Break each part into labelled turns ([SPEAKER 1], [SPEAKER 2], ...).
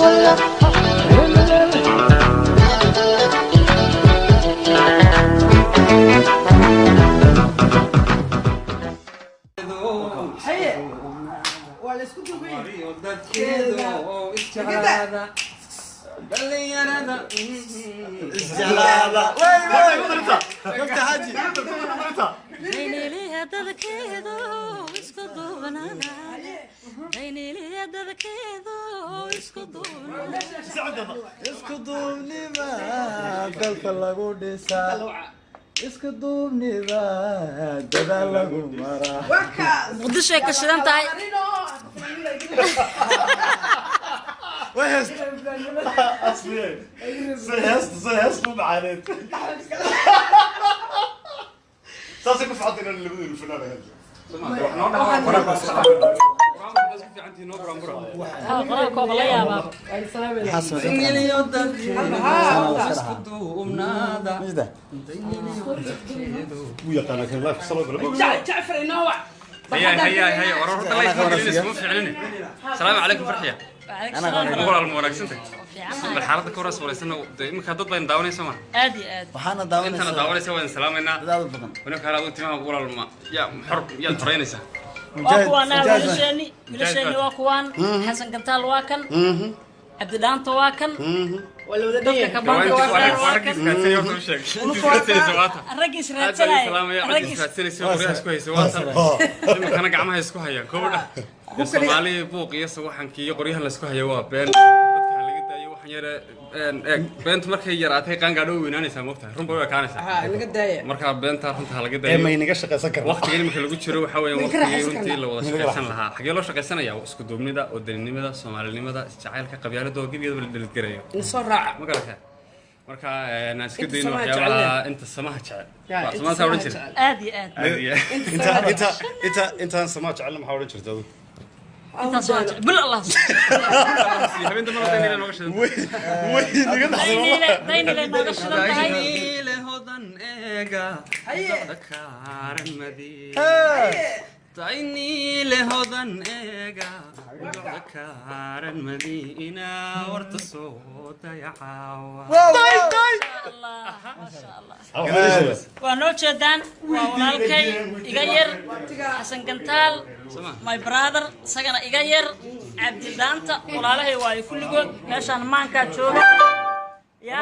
[SPEAKER 1] ولا اسكت
[SPEAKER 2] isku duubnida dadaal lagu maraa
[SPEAKER 3] muqdisho ay ka shidan tahay
[SPEAKER 2] وهست اصلي سهست معانيت صاصي كيف عطينا اللي بدو الفنان هذا
[SPEAKER 4] هيا ورا الله يسلمك فعلني السلام عليكم فرحيه انا اقول الموناكسنت بالحارة كورس ولا سنة إمك هدوت بين داوني سما
[SPEAKER 3] آدي
[SPEAKER 4] وحنا داوني أنت داوني سوين سلامنا ونك هلا قلت ما أقول الماء يا حرب يا ترينيسا
[SPEAKER 3] واكوانا ملشاني واكوان حسن قتال واكن عبد الدان تواكن ولا بدك كمان
[SPEAKER 4] ركز كاتسي يوم تمشي
[SPEAKER 3] ركز راتلاي
[SPEAKER 4] ركز كاتسي سوى كويس واصل كان قعمها يسكو هيا كوبا الصومالي بوق يسوى حنكي قريها لسكو هيا وابين بنت markay yaraatay qaan gaadho weynaanaysa moogtahay runba way kaanaysaa
[SPEAKER 1] laga daayay
[SPEAKER 4] marka beenta runta laga daayay
[SPEAKER 2] ma inaga shaqaysan karno
[SPEAKER 4] waqtiga ilmiga lagu jiro waxa weeyaan waqtiga runtii la wada shaqaysan lahaa xagee loo shaqaysanaya isku duubnida oo dalinimada Soomaalinimada jacaylka qabyaalada oo gabiyada la dhaligareeyo
[SPEAKER 1] soo raac
[SPEAKER 4] ma garata marka aan isku dayno waxyaalaha inta samaha jecel samaha sawir jira
[SPEAKER 3] aadi
[SPEAKER 2] انت سماع جعلنا ما حاولت ترتدو
[SPEAKER 3] انت صاج بل الله
[SPEAKER 4] habeen dambe la dayna nooga shidan
[SPEAKER 3] dayna la nooga shidan tahay
[SPEAKER 4] le hodan eega dadkaaran madi dayni le hodan eega dadkaaran madi ina warta soo dayacawa
[SPEAKER 3] الله ما شاء الله وانو جدان walaalkay iga yar Xasan Gantaal my brother sagana iga yar Cabdi Daanta walaalahay waa kulligood meeshan maanka jooga ya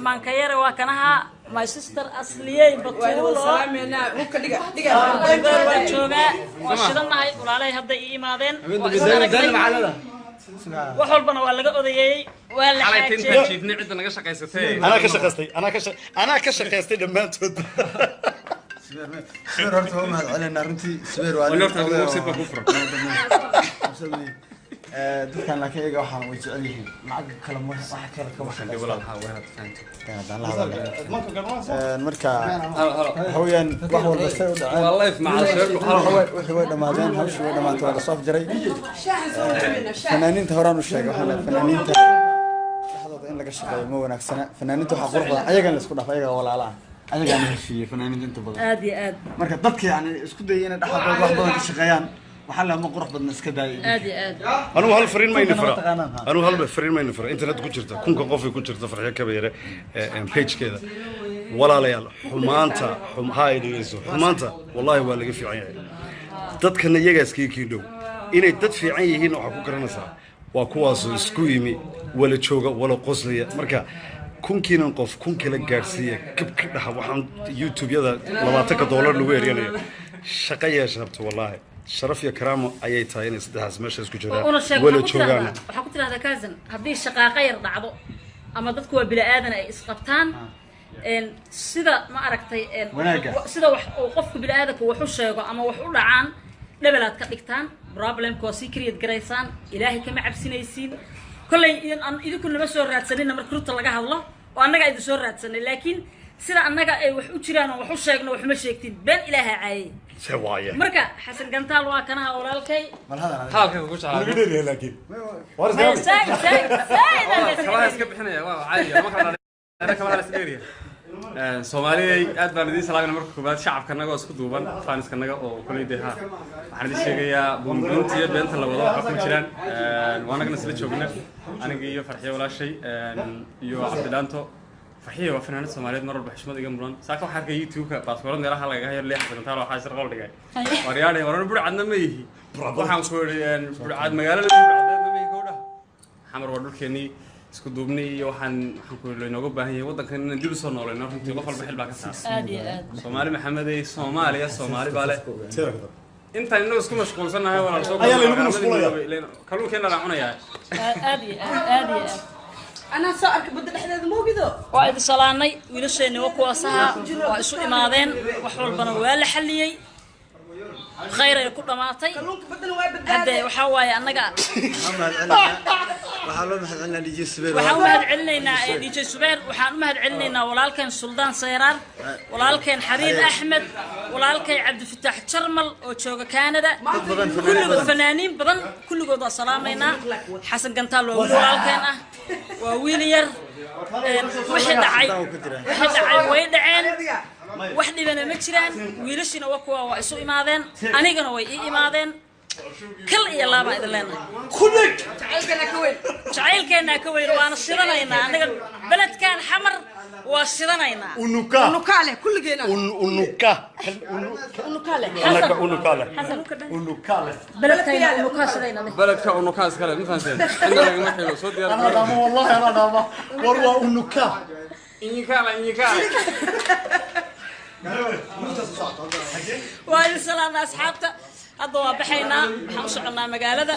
[SPEAKER 3] maanka yar waa kanaha my sister asliyay batuulo
[SPEAKER 1] salaamina ruka dhiga
[SPEAKER 3] waa jooga waa shidanahay walaalahay hadda ii imaadeen وحولبنا ولا قضية ولا
[SPEAKER 4] حاجة تجيبني عندنا نقش قيستي
[SPEAKER 2] أنا كشقيستي لما تود
[SPEAKER 5] سبير هرتو ما علينا رنتي سبير
[SPEAKER 4] ولا هرتو وسيط بكفر
[SPEAKER 5] دكان لكن يجوا حنا ويجعليه معك كلام واحد كلام
[SPEAKER 4] عشان قبل الحوارات فهمت
[SPEAKER 5] كان هذا المركا هويا وحول بس
[SPEAKER 4] والله مع الشرق
[SPEAKER 5] وحول دمادين هل شو دمات ولا صف جري فنانين تهران والشيء وحنا فنانين لحظة إن لك الشيء مو ونكسنا فنانين تحضر أيها اللي سكونا فأيها ولا لا أنا قاعد نمشي فنانين أنت بقى
[SPEAKER 3] آدي
[SPEAKER 5] مركا ضبط يعني سكونا ينا دحضر واحد الشقيان وحلا ما قرح بدنا سكدا
[SPEAKER 3] آدي
[SPEAKER 2] أنا هالفرين ما ينفر أنا هالفرين ما ينفر أنت لا تكون شرطة كون كقفي كون شرطة فرحة كبيرة بيج كذا ولا ليال حمانتا هاي اللي حمانتا والله ولا في عيني تذكرنا يجلس كيلو إن تدفع عيني هنا وحكوا كرنسا وكواس سكويمي ولا تشوجا ولا قصلية مركا كون كنا نقف كون كلا جارسية كب كده وحن يوتيوب يدا لما $10 لوير يعني شقية شربت والله شرف يا كرام أي تاين استدعاء ماشي اسكو جرا ولا تشوغانا
[SPEAKER 3] وحكوت لهذا كازن هذه الشقاقة يرضعضو أما ضدكوا بلا آذن أي إسقطان إن سيدا ما أركتي سيدا وقفك بلا آذك وحوش أما وحول عن لبلاد كتكتان بروبلم كوسيكريت جريسان إلهي كما عبسين يسين كل إذا كنا مسؤول راتسنين مركروت الله الله وأنا قاعد مسؤول راتسنين لكن سيدا أنك وحوشيران وحوشيرنا وحمشيكتين بين إلهي عاي
[SPEAKER 2] سوايا
[SPEAKER 3] مركا حسن قنطال وكانها ورالكي
[SPEAKER 4] هذا وش على
[SPEAKER 2] نقدر لكن
[SPEAKER 3] ساي
[SPEAKER 4] خلاص كيف إحنا عادي ما كان أنا كمان على سبيريا Soomaaliyeed aad baan idin salaamay marka koobaad shacabkanaga oo isku duuban faaniskanaga oo kuleeyahay waxaan idin sheegayaa buunbuuntiya beenta la wado waxa ku jiraan waanagna sila joogna aniga iyo farxiyo walaashay iyo Cabdilaanto farxiyo waa fanaanad Soomaaliyeed mar walba xushmad iga mudan saaka waxa ka YouTube-ka baasaboorada meelaha laga hayo leexsan taalo waxa sir qol dhigay wariyaan waran burcadna ma yihi waxaan ku leeyahay burcad magaalada burcadna ma yihi gowdha xamar waa dhulkeeni isku duubnay iyo waxaan ku leenooga baahan yahay wadankan in dib u soo nooleeyno runtii qof walba xil baa ka saaran
[SPEAKER 3] aad iyo aad
[SPEAKER 4] Soomaali Maxamed ay Soomaali baale inta inuu isku mashquulsanahay walaal soo kalluunkeena la cunayaa
[SPEAKER 3] aad iyo aad
[SPEAKER 1] أنا صارك بدل إحنا موجودة
[SPEAKER 3] waa idin salaanay wiilasheena waa kuwaas ahaa waa isu imaadeen wax walbana waa la xaliyay khayr ay ku dhamaatay
[SPEAKER 1] كلونك بدل واي بدل
[SPEAKER 3] hadda waxa waaye annaga
[SPEAKER 5] waxaa loo mahadcelinayaa DJ Subeer
[SPEAKER 3] waxaan u mahadcelinaynaa DJ Subeer waxaan u mahadcelinaynaa walaalkeen Suldaan Sayraar walaalkeen Xariir Axmed walaalkeen Cabdifataax Jarmal oo jooga Canada kulligood fanaaniin badan kulligood waa salaameynaa Xasan Gantaal waa walaalkeen ah waa wiil yar wixii dhacay way dhaceen wax dhibana ma jiraan wiilashina waa kuwa waa isu imaadeen anigana way ii imaadeen kal iyo laaba idin leenahay
[SPEAKER 1] خذك
[SPEAKER 3] jacaylkeena ka weyn waana shidanaynaa anaga beledkan xamar waa shidanaynaa
[SPEAKER 2] unuka
[SPEAKER 1] ونكاله كل جينا
[SPEAKER 2] unuka
[SPEAKER 3] unukale
[SPEAKER 2] unukale
[SPEAKER 3] unukale beledkayna unuka shidayna
[SPEAKER 4] baladka uu kaas kale ma fahanteen inta laga ma xiro soo diyaar
[SPEAKER 2] انا دام والله انا دام والله unuka
[SPEAKER 4] inyika
[SPEAKER 3] waa idin salaamna asxaabta hadda waa baxaynaa waxaan u soconaa magaalada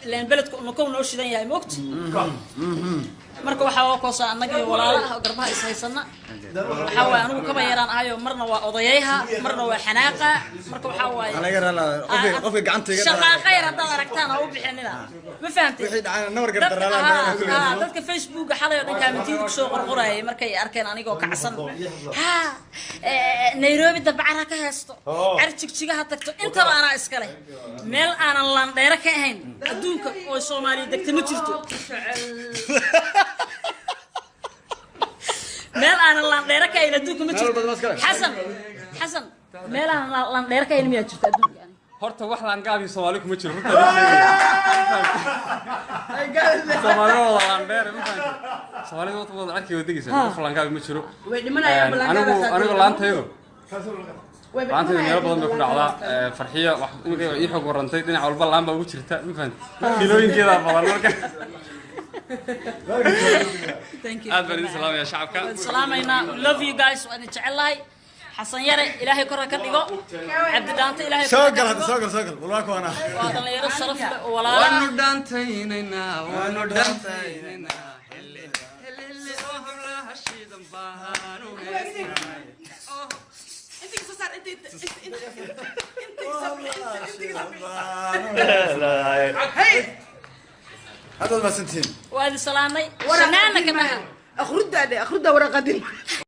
[SPEAKER 3] ilaan beledka unuka noo shidan yahay moogta marka waxaa waa koosa annaga iyo walaalaha oo garbaha is haysana waxaa waaye anigu kaba yaraan ahayo marna waa odayayha marna waa xanaaqa marka waxaa waaye
[SPEAKER 5] anaga rala qofka gacanta iga
[SPEAKER 3] shaqaaqa yar haddaad aragtaan ha u bixinina ma fahamtay
[SPEAKER 5] wixii dhacay nawar gardarala
[SPEAKER 3] dadka facebooka xalay oo dhan kaamitiida kusoo qorqorayay markay arkeen anigoo kacsan ha Nairobi dabcara ka haysto arjigjigaha tagto intaba anaa iska leh meel aanan landheero ka ahayn adduunka oo Soomaaliya degta ma jirto meel aanan landheero ka ahayn adduunka ma jirto xasan meel aanan landheero ka ahayn miyaa jirta adduunka
[SPEAKER 4] horta wax laan gaabi Soomaali kuma jiro runta Soomaali wada laan dheer ma fahanteen Soomaali wada arkay wadadiisa wax laan gaabi ma jiro anigu laantaydo laantaydo meel badan bay ku dhacdaa farxiya wax ii xog warantay dhinac walba laan baa ugu jirta ma fahanteen kilooyinkeeda badan marka
[SPEAKER 3] thank you
[SPEAKER 4] aad baan idin salaamaya shacabka
[SPEAKER 3] salaamayna love you guys waan jecelahay حسن يرى إلهي كره كديجو عبد دانت إلهي
[SPEAKER 5] soo gal walaa ana
[SPEAKER 3] وهذا اللي يرى الشرف ولا
[SPEAKER 4] wanu dhaantaynayna helle oo hablaha shiidan baahanu
[SPEAKER 1] انت صار انت
[SPEAKER 5] هذا ما سنتين
[SPEAKER 3] وهذا سلامي ورنانا كمان
[SPEAKER 1] اخرد ورا قديم